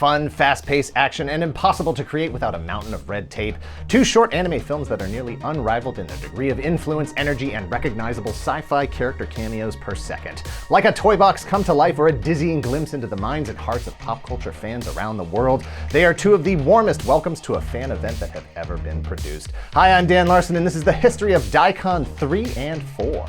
Fun, fast-paced action, and impossible to create without a mountain of red tape. Two short anime films that are nearly unrivaled in their degree of influence, energy, and recognizable sci-fi character cameos per second. Like a toy box come to life or a dizzying glimpse into the minds and hearts of pop culture fans around the world, they are two of the warmest welcomes to a fan event that have ever been produced. Hi, I'm Dan Larson, and this is the history of Daicon III and IV.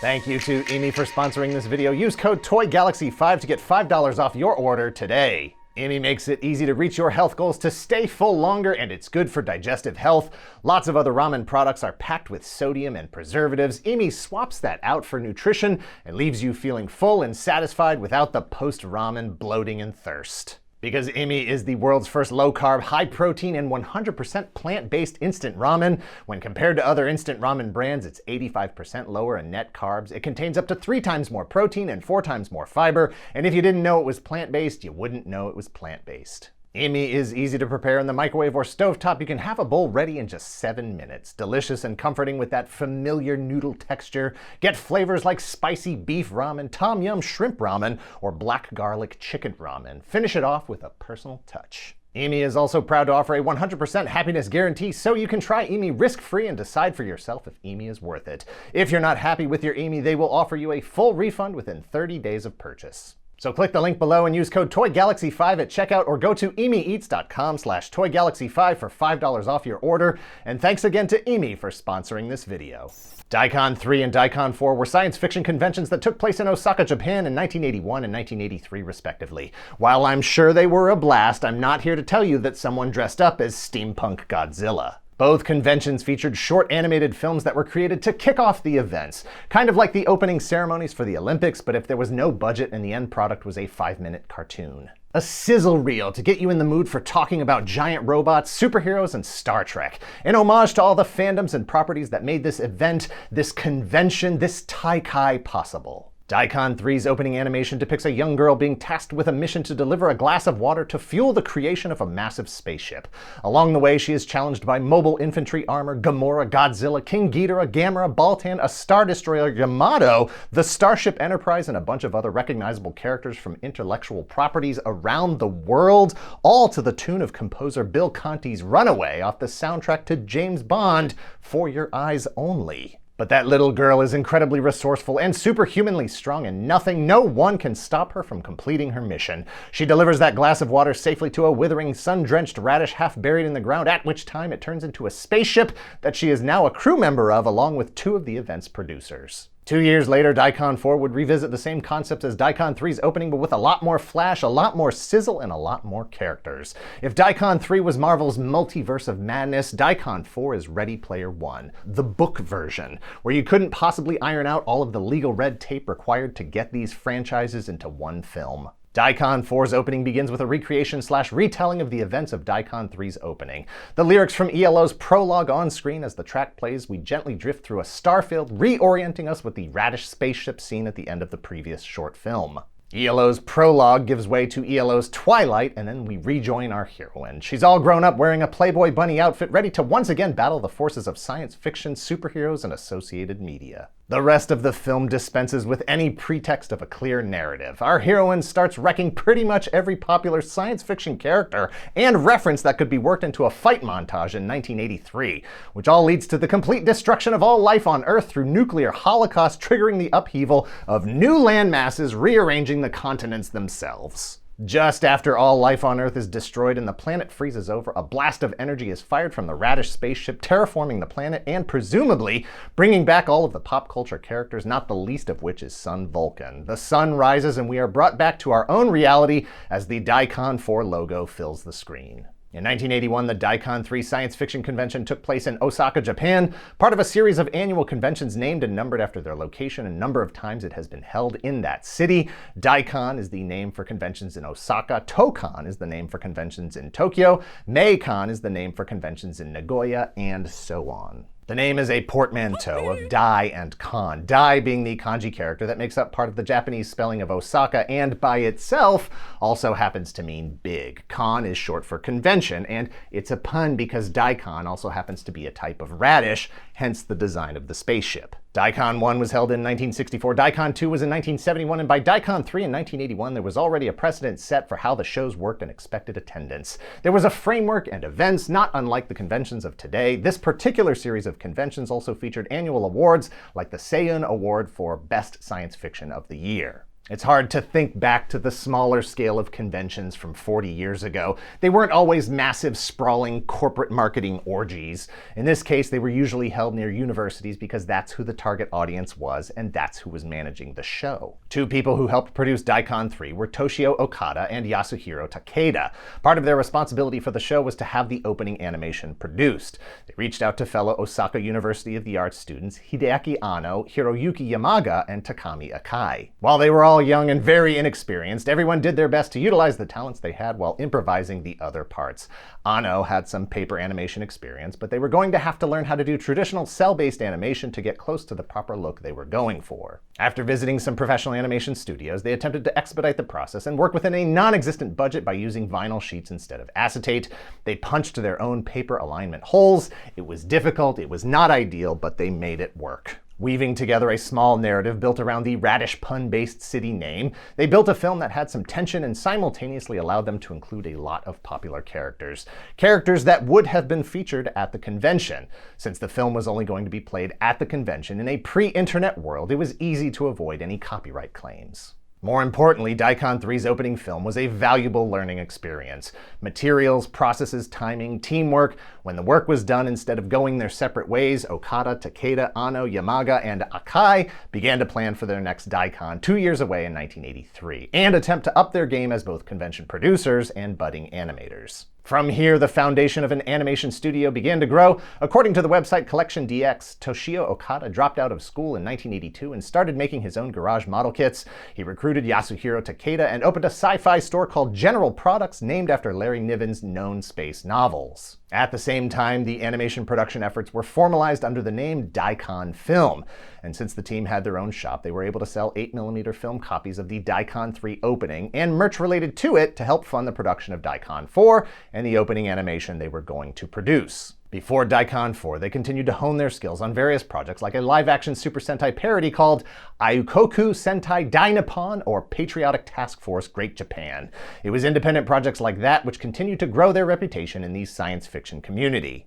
Thank you to EMI for sponsoring this video. Use code TOYGALAXY5 to get $5 off your order today. EMI makes it easy to reach your health goals to stay full longer, and it's good for digestive health. Lots of other ramen products are packed with sodium and preservatives. EMI swaps that out for nutrition and leaves you feeling full and satisfied without the post-ramen bloating and thirst. Because EMI is the world's first low-carb, high-protein, and 100% plant-based instant ramen. When compared to other instant ramen brands, it's 85% lower in net carbs. It contains up to 3 times more protein and 4 times more fiber. And if you didn't know it was plant-based, you wouldn't know it was plant-based. EMI is easy to prepare in the microwave or stovetop. You can have a bowl ready in just 7 minutes. Delicious and comforting with that familiar noodle texture. Get flavors like spicy beef ramen, tom yum shrimp ramen, or black garlic chicken ramen. Finish it off with a personal touch. EMI is also proud to offer a 100% happiness guarantee, so you can try EMI risk-free and decide for yourself if EMI is worth it. If you're not happy with your EMI, they will offer you a full refund within 30 days of purchase. So click the link below and use code TOYGALAXY5 at checkout, or go to emieats.com/TOYGALAXY5 for $5 off your order. And thanks again to EMI for sponsoring this video. Daicon III and Daicon IV were science fiction conventions that took place in Osaka, Japan in 1981 and 1983 respectively. While I'm sure they were a blast, I'm not here to tell you that someone dressed up as steampunk Godzilla. Both conventions featured short animated films that were created to kick off the events, kind of like the opening ceremonies for the Olympics, but if there was no budget and the end product was a 5-minute cartoon. A sizzle reel to get you in the mood for talking about giant robots, superheroes, and Star Trek. An homage to all the fandoms and properties that made this event, this convention, this Taikai possible. Daicon III's opening animation depicts a young girl being tasked with a mission to deliver a glass of water to fuel the creation of a massive spaceship. Along the way, she is challenged by mobile infantry armor, Gamora, Godzilla, King Ghidorah, Gamera, Baltan, a Star Destroyer Yamato, the Starship Enterprise, and a bunch of other recognizable characters from intellectual properties around the world, all to the tune of composer Bill Conti's Runaway off the soundtrack to James Bond, For Your Eyes Only. But that little girl is incredibly resourceful and superhumanly strong, and no one can stop her from completing her mission. She delivers that glass of water safely to a withering, sun-drenched radish half buried in the ground, at which time it turns into a spaceship that she is now a crew member of, along with 2 of the event's producers. 2 years later, Daicon IV would revisit the same concepts as Daicon III's opening, but with a lot more flash, a lot more sizzle, and a lot more characters. If Daicon III was Marvel's multiverse of madness, Daicon IV is Ready Player One, the book version, where you couldn't possibly iron out all of the legal red tape required to get these franchises into one film. Daicon IV's opening begins with a recreation/retelling of the events of Daicon III's opening. The lyrics from ELO's prologue on screen. As the track plays, we gently drift through a starfield, reorienting us with the radish spaceship scene at the end of the previous short film. ELO's prologue gives way to ELO's Twilight, and then we rejoin our heroine. She's all grown up, wearing a Playboy Bunny outfit, ready to once again battle the forces of science fiction, superheroes, and associated media. The rest of the film dispenses with any pretext of a clear narrative. Our heroine starts wrecking pretty much every popular science fiction character and reference that could be worked into a fight montage in 1983, which all leads to the complete destruction of all life on Earth through nuclear holocaust, triggering the upheaval of new land masses, rearranging the continents themselves. Just after all life on Earth is destroyed and the planet freezes over, a blast of energy is fired from the radish spaceship, terraforming the planet and presumably bringing back all of the pop culture characters, not the least of which is Sun Vulcan. The sun rises and we are brought back to our own reality as the Daicon IV logo fills the screen. In 1981, the Daicon III Science Fiction Convention took place in Osaka, Japan, part of a series of annual conventions named and numbered after their location and number of times it has been held in that city. Daicon is the name for conventions in Osaka, Tokon is the name for conventions in Tokyo, Meikon is the name for conventions in Nagoya, and so on. The name is a portmanteau of Dai and Con. Dai being the kanji character that makes up part of the Japanese spelling of Osaka, and by itself also happens to mean big. Con is short for convention, and it's a pun because Daicon also happens to be a type of radish, hence the design of the spaceship. Daicon I was held in 1964, Daicon II was in 1971, and by Daicon III in 1981, there was already a precedent set for how the shows worked and expected attendance. There was a framework and events, not unlike the conventions of today. This particular series of conventions also featured annual awards, like the Seiyun Award for Best Science Fiction of the Year. It's hard to think back to the smaller scale of conventions from 40 years ago. They weren't always massive, sprawling corporate marketing orgies. In this case, they were usually held near universities because that's who the target audience was, and that's who was managing the show. Two people who helped produce Daicon III were Toshio Okada and Yasuhiro Takeda. Part of their responsibility for the show was to have the opening animation produced. They reached out to fellow Osaka University of the Arts students Hideaki Anno, Hiroyuki Yamaga, and Takami Akai. While they were all young and very inexperienced, everyone did their best to utilize the talents they had while improvising the other parts. Anno had some paper animation experience, but they were going to have to learn how to do traditional cell-based animation to get close to the proper look they were going for. After visiting some professional animation studios, they attempted to expedite the process and work within a non-existent budget by using vinyl sheets instead of acetate. They punched their own paper alignment holes. It was difficult, it was not ideal, but they made it work. Weaving together a small narrative built around the radish pun-based city name, they built a film that had some tension and simultaneously allowed them to include a lot of popular characters. Characters that would have been featured at the convention. Since the film was only going to be played at the convention in a pre-internet world, it was easy to avoid any copyright claims. More importantly, Daicon III's opening film was a valuable learning experience. Materials, processes, timing, teamwork. When the work was done, instead of going their separate ways, Okada, Takeda, Anno, Yamaga, and Akai began to plan for their next Daicon 2 years away in 1983, and attempt to up their game as both convention producers and budding animators. From here, the foundation of an animation studio began to grow. According to the website Collection DX, Toshio Okada dropped out of school in 1982 and started making his own garage model kits. He recruited Yasuhiro Takeda and opened a sci-fi store called General Products, named after Larry Niven's known space novels. At the same time, the animation production efforts were formalized under the name Daicon Film. And since the team had their own shop, they were able to sell 8mm film copies of the Daicon III opening and merch related to it to help fund the production of Daicon IV and the opening animation they were going to produce. Before Daicon IV, they continued to hone their skills on various projects like a live-action Super Sentai parody called Ayukoku Sentai Dainippon, or Patriotic Task Force Great Japan. It was independent projects like that which continued to grow their reputation in the science fiction community.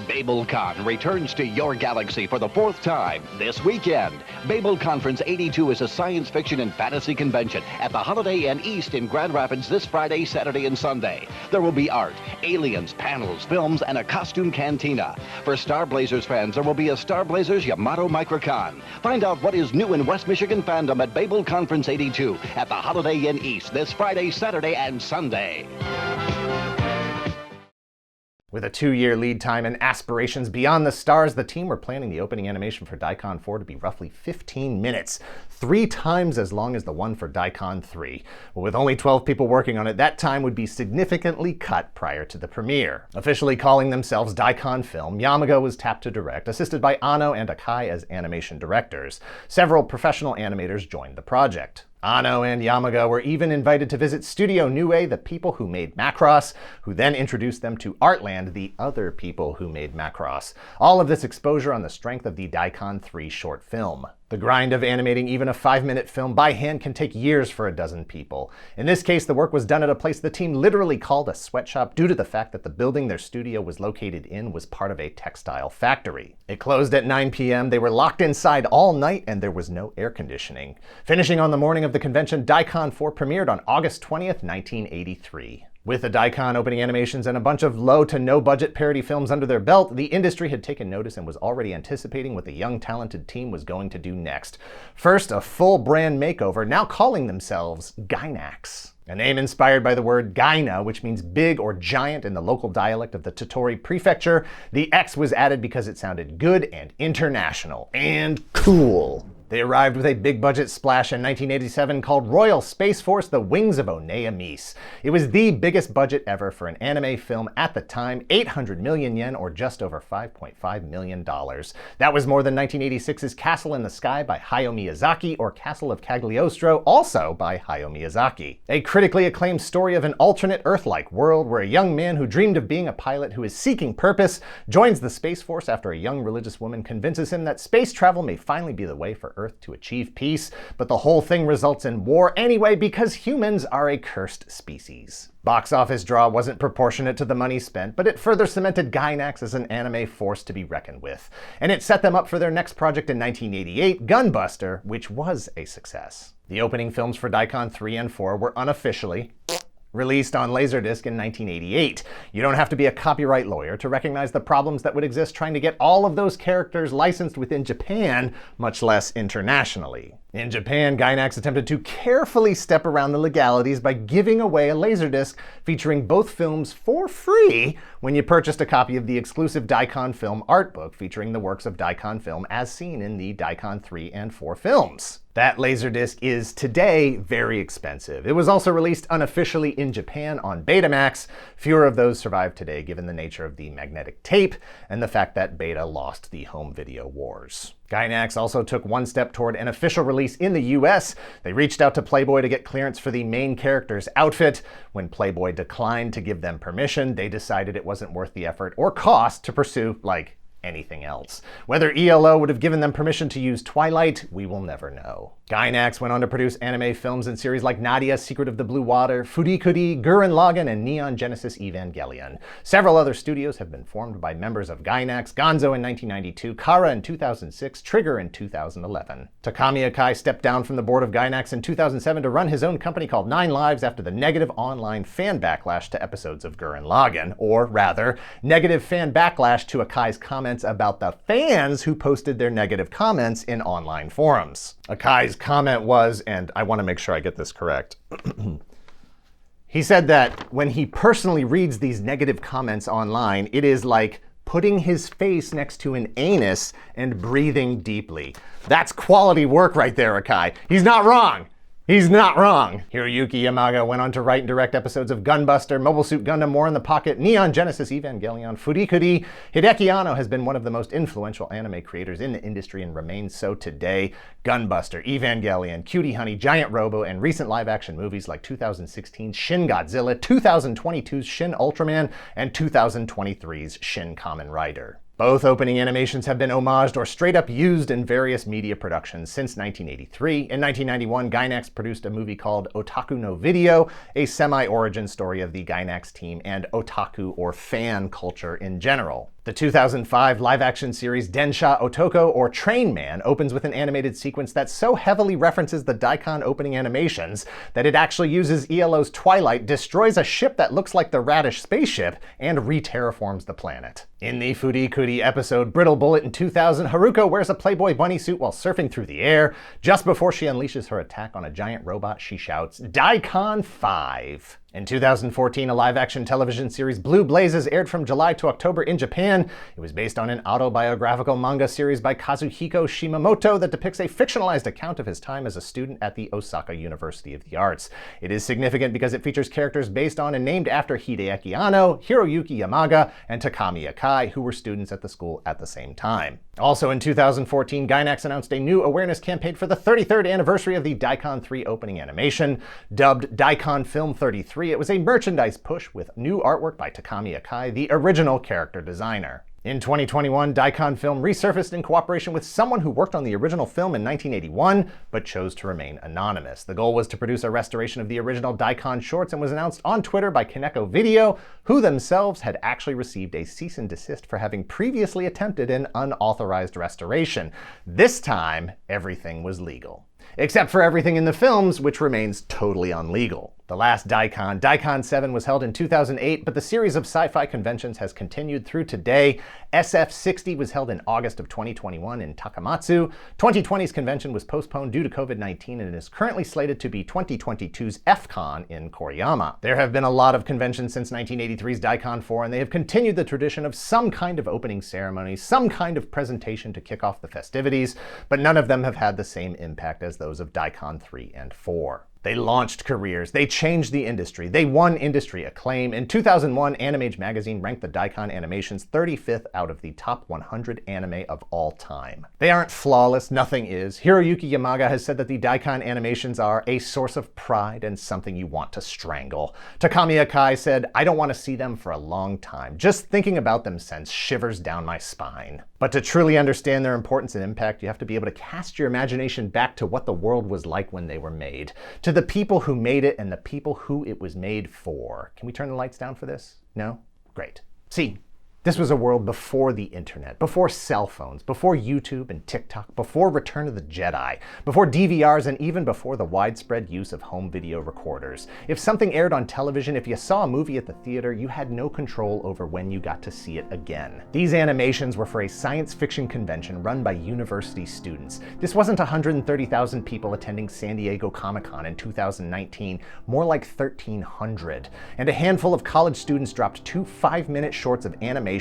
BabelCon returns to your galaxy for the 4th time this weekend. Babel Conference 82 is a science fiction and fantasy convention at the Holiday Inn East in Grand Rapids this Friday, Saturday, and Sunday. There will be art, aliens, panels, films, and a costume cantina. For Star Blazers fans, there will be a Star Blazers Yamato Microcon. Find out what is new in West Michigan fandom at Babel Conference 82 at the Holiday Inn East this Friday, Saturday, and Sunday. With a 2-year lead time and aspirations beyond the stars, the team were planning the opening animation for Daicon IV to be roughly 15 minutes, 3 times as long as the one for Daicon III. But with only 12 people working on it, that time would be significantly cut prior to the premiere. Officially calling themselves Daicon Film, Yamaga was tapped to direct, assisted by Anno and Akai as animation directors. Several professional animators joined the project. Anno and Yamaga were even invited to visit Studio Nue, the people who made Macross, who then introduced them to Artland, the other people who made Macross. All of this exposure on the strength of the Daicon III short film. The grind of animating even a 5-minute film by hand can take years for a dozen people. In this case, the work was done at a place the team literally called a sweatshop due to the fact that the building their studio was located in was part of a textile factory. It closed at 9 p.m., they were locked inside all night, and there was no air conditioning. Finishing on the morning of the convention, Daicon IV premiered on August 20th, 1983. With the Daicon opening animations and a bunch of low to no budget parody films under their belt, the industry had taken notice and was already anticipating what the young talented team was going to do next. First, a full brand makeover, now calling themselves Gainax. A name inspired by the word Gaina, which means big or giant in the local dialect of the Tottori prefecture. The X was added because it sounded good and international and cool. They arrived with a big-budget splash in 1987 called Royal Space Force: The Wings of Oneamise. It was the biggest budget ever for an anime film at the time, 800 million yen, or just over $5.5 million. That was more than 1986's Castle in the Sky by Hayao Miyazaki, or Castle of Cagliostro, also by Hayao Miyazaki. A critically acclaimed story of an alternate Earth-like world where a young man who dreamed of being a pilot who is seeking purpose joins the Space Force after a young religious woman convinces him that space travel may finally be the way for Earth to achieve peace, but the whole thing results in war anyway because humans are a cursed species. Box office draw wasn't proportionate to the money spent, but it further cemented Gainax as an anime force to be reckoned with. And it set them up for their next project in 1988, Gunbuster, which was a success. The opening films for Daicon III and IV were unofficially released on Laserdisc in 1988. You don't have to be a copyright lawyer to recognize the problems that would exist trying to get all of those characters licensed within Japan, much less internationally. In Japan, Gainax attempted to carefully step around the legalities by giving away a Laserdisc featuring both films for free when you purchased a copy of the exclusive Daicon film art book featuring the works of Daicon film as seen in the Daicon III and IV films. That Laserdisc is today very expensive. It was also released unofficially in Japan on Betamax. Fewer of those survive today given the nature of the magnetic tape and the fact that Beta lost the home video wars. Gainax also took one step toward an official release in the US. They reached out to Playboy to get clearance for the main character's outfit. When Playboy declined to give them permission, they decided it wasn't worth the effort or cost to pursue, like, anything else. Whether ELO would have given them permission to use Twilight, we will never know. Gainax went on to produce anime films in series like Nadia, Secret of the Blue Water, Furikuri, Gurren Lagann, and Neon Genesis Evangelion. Several other studios have been formed by members of Gainax: Gonzo in 1992, Kara in 2006, Trigger in 2011. Takami Akai stepped down from the board of Gainax in 2007 to run his own company called 9 Lives after the negative online fan backlash to episodes of Gurren Lagann, or rather, negative fan backlash to Akai's comments about the fans who posted their negative comments in online forums. Akai's comment was, and I want to make sure I get this correct, he said that when he personally reads these negative comments online, it is like putting his face next to an anus and breathing deeply. That's quality work right there, Akai. He's not wrong. He's not wrong. Hiroyuki Yamaga went on to write and direct episodes of Gunbuster, Mobile Suit Gundam, War in the Pocket, Neon Genesis Evangelion, Furikuri. Hideaki Anno has been one of the most influential anime creators in the industry and remains so today. Gunbuster, Evangelion, Cutie Honey, Giant Robo, and recent live-action movies like 2016's Shin Godzilla, 2022's Shin Ultraman, and 2023's Shin Kamen Rider. Both opening animations have been homaged or straight up used in various media productions since 1983. In 1991, Gainax produced a movie called Otaku no Video, a semi-origin story of the Gainax team and otaku or fan culture in general. The 2005 live-action series Densha Otoko, or Train Man, opens with an animated sequence that so heavily references the Daicon opening animations that it actually uses ELO's Twilight, destroys a ship that looks like the Radish spaceship, and re-terraforms the planet. In the Furikuri episode Brittle Bullet in 2000, Haruko wears a Playboy Bunny suit while surfing through the air. Just before she unleashes her attack on a giant robot, she shouts, "Daicon V!" In 2014, a live-action television series, Blue Blazes, aired from July to October in Japan. It was based on an autobiographical manga series by Kazuhiko Shimamoto that depicts a fictionalized account of his time as a student at the Osaka University of the Arts. It is significant because it features characters based on and named after Hideaki Anno, Hiroyuki Yamaga, and Takami Akai, who were students at the school at the same time. Also in 2014, Gainax announced a new awareness campaign for the 33rd anniversary of the Daicon III Opening Animation. Dubbed Daicon Film 33, it was a merchandise push with new artwork by Takami Akai, the original character designer. In 2021, Daicon Film resurfaced in cooperation with someone who worked on the original film in 1981, but chose to remain anonymous. The goal was to produce a restoration of the original Daicon shorts and was announced on Twitter by Kaneko Video, who themselves had actually received a cease and desist for having previously attempted an unauthorized restoration. This time, everything was legal. Except for everything in the films, which remains totally unlegal. The last Daicon, Daicon VII, was held in 2008, but the series of sci-fi conventions has continued through today. SF60 was held in August of 2021 in Takamatsu. 2020's convention was postponed due to COVID-19 and is currently slated to be 2022's FCon in Koriyama. There have been a lot of conventions since 1983's Daicon IV, and they have continued the tradition of some kind of opening ceremony, some kind of presentation to kick off the festivities, but none of them have had the same impact as those of Daicon III and IV. They launched careers, they changed the industry, they won industry acclaim. In 2001, Animage magazine ranked the Daicon animations 35th out of the top 100 anime of all time. They aren't flawless, nothing is. Hiroyuki Yamaga has said that the Daicon animations are a source of pride and something you want to strangle. Takami Akai said, "I don't want to see them for a long time. Just thinking about them sends shivers down my spine." But to truly understand their importance and impact, you have to be able to cast your imagination back to what the world was like when they were made, to the people who made it and the people who it was made for. Can we turn the lights down for this? No? Great. See, this was a world before the internet, before cell phones, before YouTube and TikTok, before Return of the Jedi, before DVRs, and even before the widespread use of home video recorders. If something aired on television, if you saw a movie at the theater, you had no control over when you got to see it again. These animations were for a science fiction convention run by university students. This wasn't 130,000 people attending San Diego Comic-Con in 2019, more like 1,300. And a handful of college students dropped 2 5-minute shorts of animation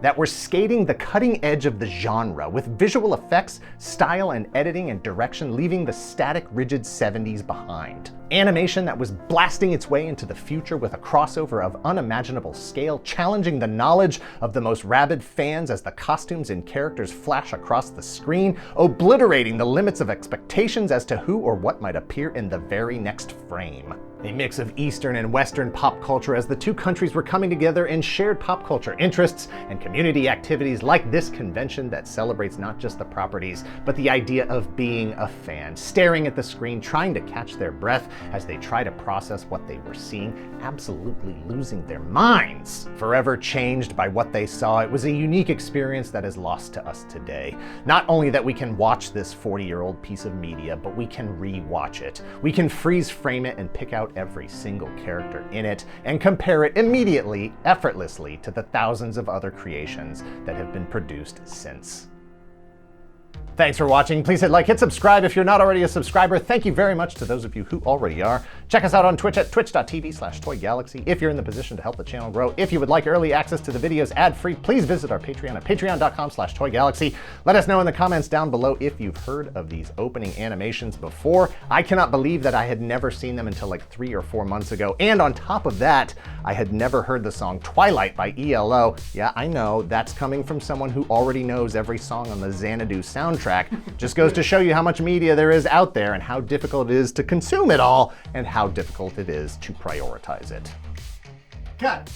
that were skating the cutting edge of the genre with visual effects, style and editing and direction, leaving the static, rigid 70s behind. Animation that was blasting its way into the future with a crossover of unimaginable scale, challenging the knowledge of the most rabid fans as the costumes and characters flash across the screen, obliterating the limits of expectations as to who or what might appear in the very next frame. A mix of Eastern and Western pop culture as the two countries were coming together in shared pop culture interests and community activities like this convention that celebrates not just the properties, but the idea of being a fan, staring at the screen, trying to catch their breath as they try to process what they were seeing, absolutely losing their minds. Forever changed by what they saw, it was a unique experience that is lost to us today. Not only that we can watch this 40-year-old piece of media, but we can re-watch it. We can freeze frame it and pick out every single character in it and compare it immediately, effortlessly, to the thousands of other creations that have been produced since. Thanks for watching. Please hit like, hit subscribe if you're not already a subscriber. Thank you very much to those of you who already are. Check us out on Twitch at twitch.tv/toygalaxy if you're in the position to help the channel grow. If you would like early access to the videos ad-free, please visit our Patreon at patreon.com/toygalaxy. Let us know in the comments down below if you've heard of these opening animations before. I cannot believe that I had never seen them until like 3 or 4 months ago. And on top of that, I had never heard the song Twilight by ELO. Yeah, I know, that's coming from someone who already knows every song on the Xanadu soundtrack. Just goes to show you how much media there is out there and how difficult it is to consume it all and how difficult it is to prioritize it. Cut.